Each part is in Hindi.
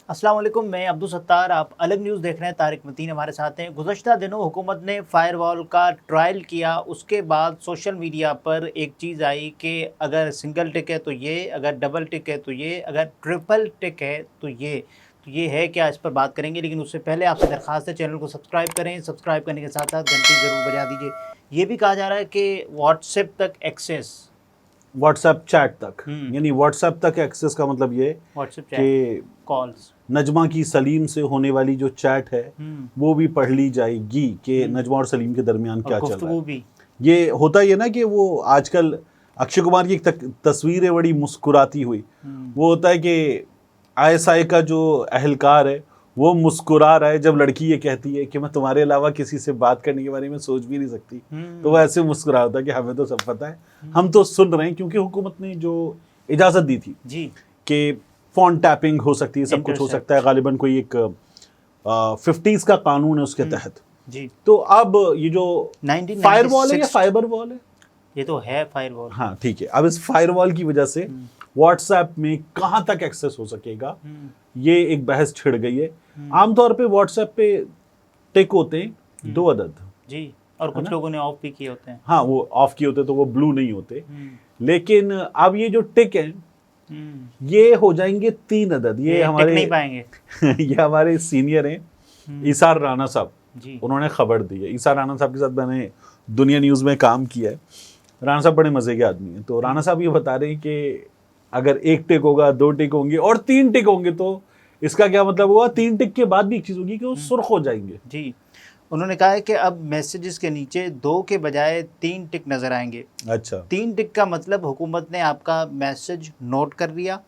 अस्सलाम वालेकुम, मैं अब्दुल सत्तार। आप अलग न्यूज़ देख रहे हैं। तारिक मतीन हमारे साथ हैं। गुज़श्ता दिनों हुकूमत ने फ़ायरवॉल का ट्रायल किया। उसके बाद सोशल मीडिया पर एक चीज़ आई कि अगर सिंगल टिक है तो ये, अगर डबल टिक है तो ये, अगर ट्रिपल टिक है तो ये। तो ये है क्या, इस पर बात करेंगे। लेकिन उससे पहले आपसे दरख्वास्त है, चैनल को सब्सक्राइब करें। सब्सक्राइब करने के साथ साथ घंटी ज़रूर बजा दीजिए। ये भी कहा जा रहा है कि व्हाट्सएप तक एक्सेस, व्हाट्सएप चैट तक, हम्म। यानी व्हाट्सएप तक एक्सेस का मतलब ये व्हाट्सएप चैट, कि कॉल्स, नजमा की सलीम से होने वाली जो चैट है वो भी पढ़ ली जाएगी कि नजमा और सलीम के दरमियान और क्या चल रहा गुफ्तगू है। भी। ये होता ये ना कि वो आजकल अक्षय कुमार की एक तस्वीर है बड़ी मुस्कुराती हुई। वो होता है कि आईएसआई का जो अहलकार है वो मुस्कुरा रहा है जब लड़की ये कहती है कि मैं तुम्हारे अलावा किसी से बात करने के बारे में सोच भी नहीं सकती, तो वो ऐसे मुस्कुरा होता है कि हमें तो सब पता है, हम तो सुन रहे हैं, क्योंकि हुकूमत ने जो इजाज़त दी थी जी, कि फ़ोन टैपिंग हो सकती है, सब कुछ हो सकता है, गालिबन कोई एक 50s का कानून है उसके तहत। जी। तो अब ये जो 1996 फायरवॉल है या फाइबर वॉल है, ये तो है फायरवॉल। हाँ ठीक है, अब इस फायरवॉल की वजह से व्हाट्सएप में कहाँ तक एक्सेस हो सकेगा, ये एक बहस छिड़ गई है। आमतौर पे व्हाट्सएप पे टिक होते हैं 2 अदद जी, और कुछ लोगों ने ऑफ भी किए होते हैं। हाँ, वो ऑफ किए होते तो वो ब्लू नहीं होते, लेकिन अब ये जो टिक है ये हो जाएंगे 3 अदद। ये हमारे नहीं पाएंगे। ये हमारे सीनियर हैं ईसार राणा साहब, जी, उन्होंने खबर दी है। ईसार राणा साहब के साथ मैंने दुनिया न्यूज़ में काम किया है। राणा साहब बड़े मजे के आदमी हैं। तो राणा साहब ये बता रहे हैं कि अगर 1 टिक होगा, 2 टिक होंगे और 3 टिक होंगे, तो इसका क्या मतलब हुआ? 3 टिक के बाद भी एक चीज होगी कि वो सुर्ख हो जाएंगे। जी। उन्होंने कहा है कि अब मैसेजेस के नीचे 2 के बजाय 3 टिक नजर आएंगे। अच्छा, 3 टिक का मतलब हुकूमत ने आपका मैसेज नोट कर लिया।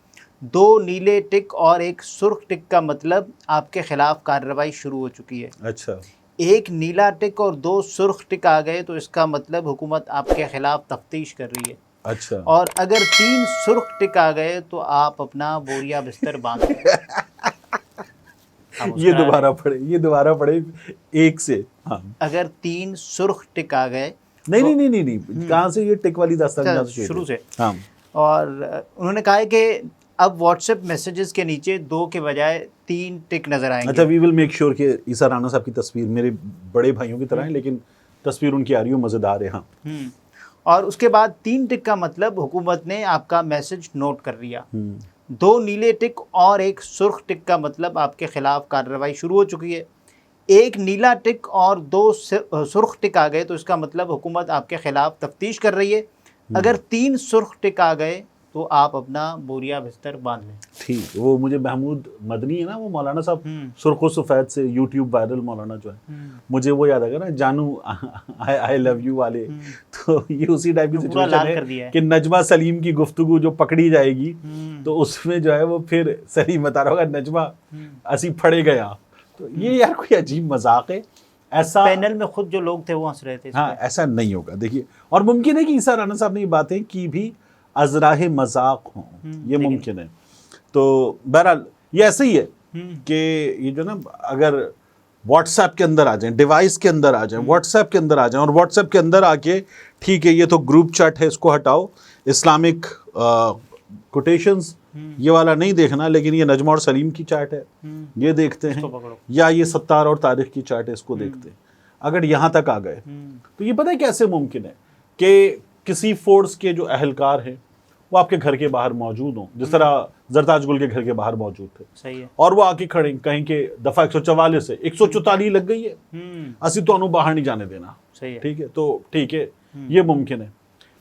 2 नीले टिक और 1 सुर्ख टिक का मतलब आपके खिलाफ कार्रवाई शुरू हो चुकी है। अच्छा, 1 नीला टिक और 2 सुर्ख टिक आ गए तो इसका मतलब हुकूमत आपके खिलाफ तफ्तीश कर रही है। अच्छा। और अगर 3 सुर्ख टिक आ गए तो आप अपना बोरिया बिस्तर बांध लें। ये दोबारा पढ़े 1 से। हाँ, अगर 3 सुर्ख टिक आ गए नहीं तो, नहीं नहीं नहीं नहीं, कहाँ से ये टिक वाली दास्तान शुरू से। हाँ, और उन्होंने कहा है कि अब व्हाट्सएप मैसेजेस के नीचे 2 के बजाय 3 टिक नजर आएंगे। अच्छा, वी विल मेक श्योर कि ईसा राणा साहब की तस्वीर मेरे बड़े भाइयों की तरह है, लेकिन तस्वीर उनकी आ रही हो, मजेदार है। हाँ, और उसके बाद 3 टिक का मतलब हुकूमत ने आपका मैसेज नोट कर लिया। 2 नीले टिक और 1 सुर्ख टिक का मतलब आपके खिलाफ कार्रवाई शुरू हो चुकी है। 1 नीला टिक और 2 सुर्ख टिक आ गए तो इसका मतलब हुकूमत आपके खिलाफ तफ्तीश कर रही है। अगर 3 सुर्ख टिक आ गए तो आप अपना बोरिया बिस्तर बांध लें। ठीक। वो मुझे महमूद मदनी है ना, वो मौलाना साहब सुर्ख सफ़ेद से यूट्यूब वायरल मौलाना जो है, मुझे वो याद आ गया ना, जानू आई लव यू वाले। तो ये उसी टाइप की सिचुएशन है कि नजमा सलीम की गुफ्तगू जो पकड़ी जाएगी तो उसमें जो है वो फिर सलीम बता रहा होगा नजमा असी फड़े गया। तो ये यार कोई अजीब मजाक है। ऐसा पैनल में खुद जो लोग थे वो हंस रहे थे। हाँ, ऐसा नहीं होगा। देखिए, और मुमकिन है कि ईसा राणा साहब ने ये बातें की भी अजराह मजाक हों, ये मुमकिन है। तो बहरहाल ये ऐसे ही है कि ये जो ना, अगर व्हाट्सएप के अंदर आ जाएं, डिवाइस के अंदर आ जाएं, व्हाट्सएप के अंदर आ जाएं और व्हाट्सएप के अंदर आके ठीक है ये तो ग्रुप चैट है, इसको हटाओ, इस्लामिक कोटेशंस ये वाला नहीं देखना, लेकिन ये नजमा और सलीम की चैट है ये देखते हैं, या ये सत्तार और तारिक की चैट है इसको देखते हैं। अगर यहाँ तक आ गए तो ये पता है कैसे मुमकिन है कि किसी फोर्स के जो अहलकार हैं वो आपके घर के बाहर मौजूद हों, जिस तरह जरताज गुल के घर के बाहर मौजूद थे। सही है। और वो आके खड़े कहीं के दफा 144 से 144 लग गई है, असी तो बाहर नहीं जाने देना। सही है। ठीक है, तो ठीक है, ये मुमकिन है।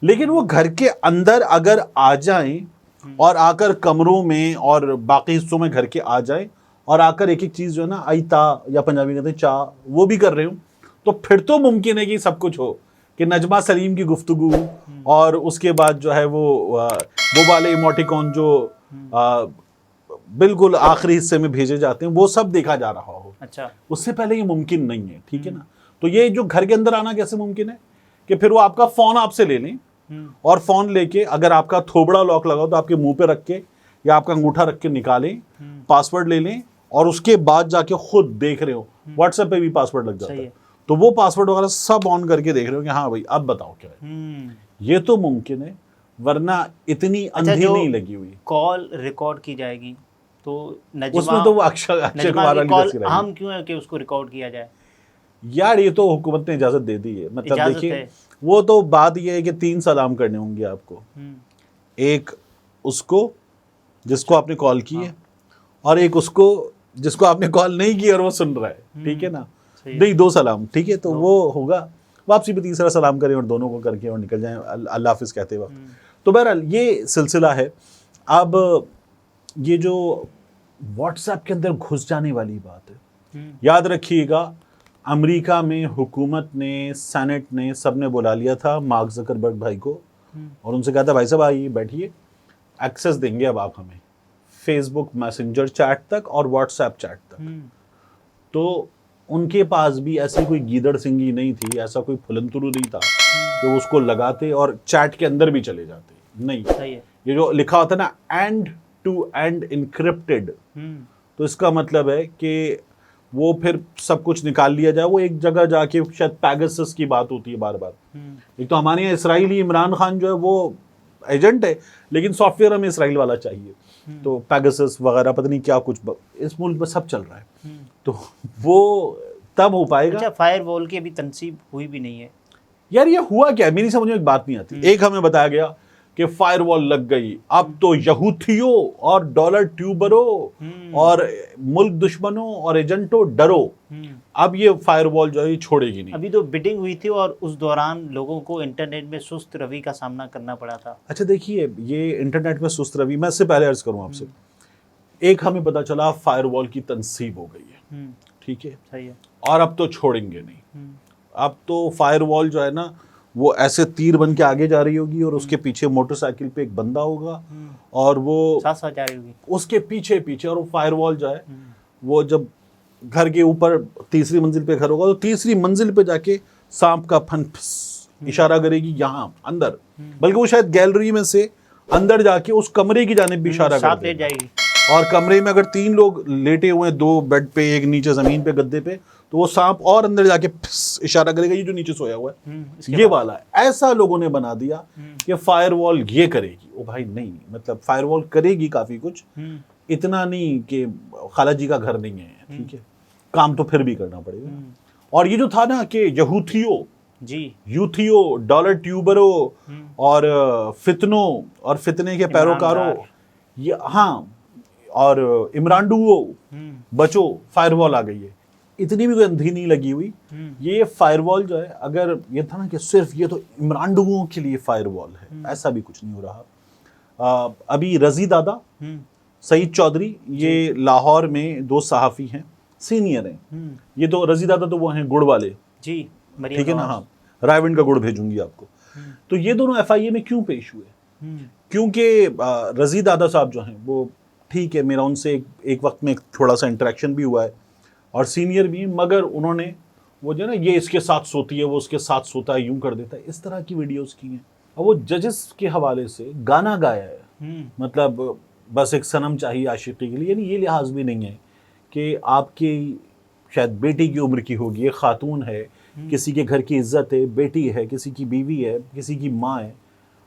लेकिन वो घर के अंदर अगर आ जाएं और आकर कमरों में और बाकी हिस्सों में घर के आ जाएं और आकर एक एक चीज जो है ना आईता या पंजाबी कहते हैं चा, वो भी कर रहे हो, तो फिर तो मुमकिन है कि सब कुछ हो, कि नजमा सलीम की गुफ्तगू और उसके बाद जो है वो वाले इमोटिकॉन जो बिल्कुल आखिरी हिस्से में भेजे जाते हैं वो सब देखा जा रहा हो। अच्छा, उससे पहले ये मुमकिन नहीं है। ठीक है ना, तो ये जो घर के अंदर आना कैसे मुमकिन है कि फिर वो आपका फोन आपसे ले लें और फोन लेके अगर आपका थोबड़ा लॉक लगा हो तो आपके मुंह पे रख के या आपका अंगूठा रख के निकालें, पासवर्ड ले लें और उसके बाद जाके खुद देख रहे हो। व्हाट्सएप पे भी पासवर्ड लग जाता है, तो वो पासवर्ड वगैरह सब ऑन करके देख रहे हो कि हाँ भाई अब बताओ क्या है। ये तो मुमकिन है, वरना इतनी अंधी नहीं लगी हुई। कॉल रिकॉर्ड की जाएगी तो उसमें तो वो अक्षय कुमार वाली कॉल दस्ती रही। अहम क्यों है कि उसको रिकॉर्ड किया जाए? यार ये तो हुकूमत ने इजाजत दे दी है, मतलब इजाजत देखिए है। वो तो बात ये है कि 3 सलाम करने होंगे आपको। एक उसको जिसको आपने कॉल की है, और एक उसको जिसको आपने कॉल नहीं की और वो सुन रहा है, ठीक है ना? नहीं, 2 सलाम, ठीक है। तो वो होगा, वापसी पे तीसरा सलाम करें और दोनों को करके और निकल जाएं अल्लाह हाफिज कहते वक्त। तो बहरहाल ये सिलसिला है। अब ये जो व्हाट्सएप के अंदर घुस जाने वाली बात है, याद रखिएगा, अमेरिका में हुकूमत ने, सेनेट ने, सब ने बुला लिया था मार्क ज़करबर्ग भाई को और उनसे कहा था भाई साहब आइए बैठिए, एक्सेस देंगे अब आप हमें फेसबुक मैसेंजर चैट तक और व्हाट्सएप चैट तक। तो उनके पास भी ऐसी कोई गीदड़ सिंगी नहीं थी, ऐसा कोई फुलंतुरु नहीं था कि वो उसको लगाते और चैट के अंदर भी चले जाते। नहीं, ये जो लिखा होता है ना एंड टू एंड इनक्रिप्टेड, तो इसका मतलब है कि वो फिर सब कुछ निकाल लिया जाए। वो एक जगह जाके शायद पैगासस की बात होती है बार बार। एक तो हमारे यहाँ इसराइली इमरान खान जो है वो एजेंट है, लेकिन सॉफ्टवेयर हमें इसराइल वाला चाहिए। तो पैगासस वगैरह पता नहीं क्या कुछ इस मुल्क में सब चल रहा है। तो वो तब हो पाएगा। अच्छा, फायरवॉल की अभी तनसीब हुई भी नहीं है यार, ये हुआ क्या? मेरी समझ में एक बात नहीं आती। एक हमें बताया गया कि फायरवॉल लग गई, अब तो यहूथियों और डॉलर ट्यूबरों और मुल्क दुश्मनों और एजेंटों डरो, अब ये फायरवॉल जो है छोड़ेगी नहीं। अभी तो बिडिंग हुई थी और उस दौरान लोगों को इंटरनेट में सुस्त रवि का सामना करना पड़ा था। अच्छा देखिए, ये इंटरनेट में सुस्त रवि, मैं इससे पहले अर्ज करूं आपसे, एक हमें पता चला फायरवॉल की तनसीब हो गई है, ठीक है, सही है, और अब तो छोड़ेंगे नहीं। अब तो फायरवॉल जो है ना वो ऐसे तीर बन के आगे जा रही होगी और उसके पीछे मोटरसाइकिल पे एक बंदा होगा और वो साथ जा रही होगी उसके पीछे पीछे, और वो फायरवॉल जो है वो जब घर के ऊपर तीसरी मंजिल पे घर होगा तो तीसरी मंजिल पे जाके सांप का फन इशारा करेगी यहाँ अंदर, बल्कि वो शायद गैलरी में से अंदर जाके उस कमरे की जानिब भी इशारा कर ले जाएगी। और कमरे में अगर 3 लोग लेटे हुए हैं, 2 बेड पे, एक नीचे जमीन पे गद्दे पे, तो वो सांप और अंदर जाके इशारा करेगा ये जो नीचे सोया हुआ है ये वाला है। ऐसा लोगों ने बना दिया कि फायरवॉल ये करेगी। ओ भाई नहीं, मतलब फायरवॉल करेगी काफी कुछ, इतना नहीं कि खाला जी का घर नहीं है, ठीक है, काम तो फिर भी करना पड़ेगा। और ये जो था ना कि यहूथियों यूथियों, डॉलर ट्यूबरों और फितनों और फितने के पैरोकारों, ये हाँ, और इमरानडुओ बचो, फायरवॉल आ गई है। इतनी भी कोई अंधी नहीं लगी हुई। ये फायरवॉल जो है, अगर ये था ना कि सिर्फ ये तो इमरानडुओं के लिए फायरवॉल है, ऐसा भी कुछ नहीं हो रहा। अभी रजी दादा, सईद चौधरी, ये लाहौर में 2 सहाफ़ी हैं, सीनियर हैं। ये तो रजी दादा तो वो हैं गुड़ वाले जी, ठीक है ना? हाँ, रायविंड का गुड़ भेजूंगी आपको। तो ये दोनों FIA में क्यों पेश हुए? क्योंकि रजी दादा साहब जो हैं वो, ठीक है, मेरा उनसे एक वक्त में थोड़ा सा इंटरेक्शन भी हुआ है और सीनियर भी, मगर उन्होंने वो जो ना ये इसके साथ सोती है, वो उसके साथ सोता है, यूं कर देता है, इस तरह की वीडियोस की हैं। और वो जजेस के हवाले से गाना गाया है, मतलब बस एक सनम चाहिए आशिकी के लिए, यानी ये लिहाज भी नहीं है कि आपकी शायद बेटी की उम्र की होगी, एक खातून है, किसी के घर की इज्जत है, बेटी है, किसी की बीवी है, किसी की माँ है,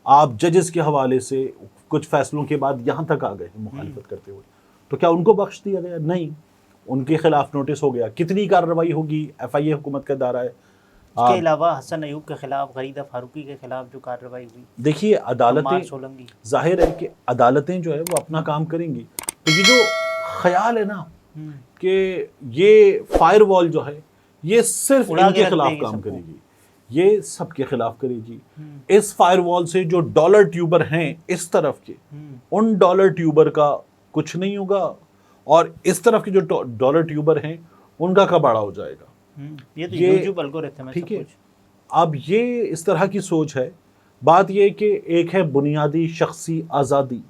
आप जजेस के हवाले से कुछ फैसलों के बाद यहाँ तक आ गए मुखालिफत करते हुए, तो क्या उनको बख्श दिया गया? नहीं, उनके खिलाफ नोटिस हो गया। कितनी कार्रवाई होगी? FIA हुकूमत का दायरा है। इसके अलावा हसन अयूब के खिलाफ, गरीदा फारूकी के खिलाफ जो कार्रवाई हुई, देखिए अदालतें, जाहिर है कि अदालतें जो है वो अपना काम करेंगी। तो ये जो ख्याल है ना कि ये फायरवॉल जो है ये सिर्फ इनके खिलाफ काम करेगी, ये सबके खिलाफ करेगी। इस फायरवॉल से जो डॉलर ट्यूबर हैं इस तरफ के, उन डॉलर ट्यूबर का कुछ नहीं होगा, और इस तरफ के जो डॉलर ट्यूबर हैं उनका कबाड़ा हो जाएगा। ये तो यूट्यूब एल्गोरिथम है, ठीक है। अब ये इस तरह की सोच है। बात ये कि एक है बुनियादी शख्सी आज़ादी,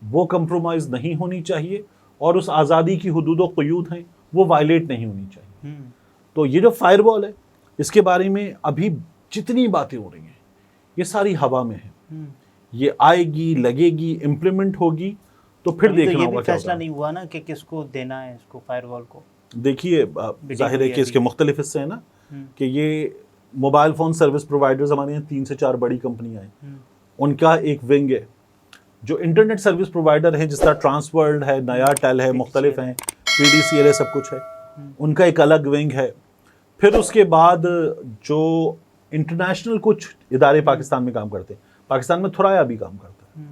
वो कंप्रोमाइज़ नहीं होनी चाहिए, और उस आज़ादी की हुदूद व क़ुयूद हैं वो वायलेट नहीं होनी चाहिए। तो ये जो फायरवॉल है, इसके बारे में अभी जितनी बातें हो रही हैं ये सारी हवा में है। ये आएगी, लगेगी, इम्प्लीमेंट होगी, तो फिर देखना होगा। ये भी फैसला नहीं हुआ ना कि किसको देना है इसको, फायरवॉल को। देखिए जाहिर है कि इसके मुख्तलिफ हिस्से हैं ना, कि ये मोबाइल फ़ोन सर्विस प्रोवाइडर्स, हमारे यहाँ 3 से 4 बड़ी कंपनियां हैं, उनका एक विंग है जो इंटरनेट सर्विस प्रोवाइडर हैं, जिस तरह ट्रांसवर्ल्ड है, नया टेल है, मुख्तलिफ हैं, PDCL है, सब कुछ है, उनका एक अलग विंग है। फिर उसके बाद जो इंटरनेशनल कुछ इदारे पाकिस्तान में काम करते हैं, पाकिस्तान में थोराया भी काम करता है,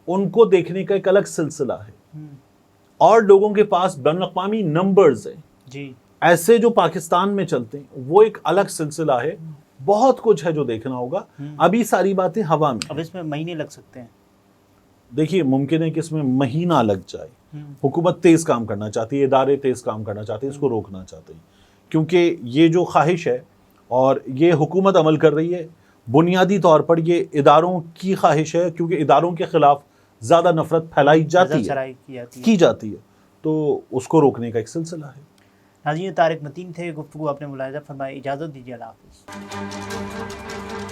उनको देखने का एक अलग सिलसिला है। और लोगों के पास बैनुल-अक़वामी नंबर्स हैं जी, ऐसे जो पाकिस्तान में चलते हैं, वो एक अलग सिलसिला है। बहुत कुछ है जो देखना होगा। अभी सारी बातें हवा में। अब इसमें महीने लग सकते हैं। देखिए, मुमकिन है कि इसमें महीना लग जाए। हुकूमत तेज काम करना चाहती है, इदारे तेज काम करना चाहते हैं, इसको रोकना चाहते हैं, क्योंकि ये जो ख्वाहिश है और ये हुकूमत अमल कर रही है, बुनियादी तौर पर ये इदारों की ख्वाहिश है, क्योंकि इदारों के खिलाफ ज़्यादा नफरत फैलाई जाती है, की जाती है, तो उसको रोकने का एक सिलसिला है। नाज़रीन, तारिक मतीन थे, गुफ्तगू आपने मुलाहिज़ा फरमाई। इजाज़त दीजिए, अल्लाह हाफ़िज़।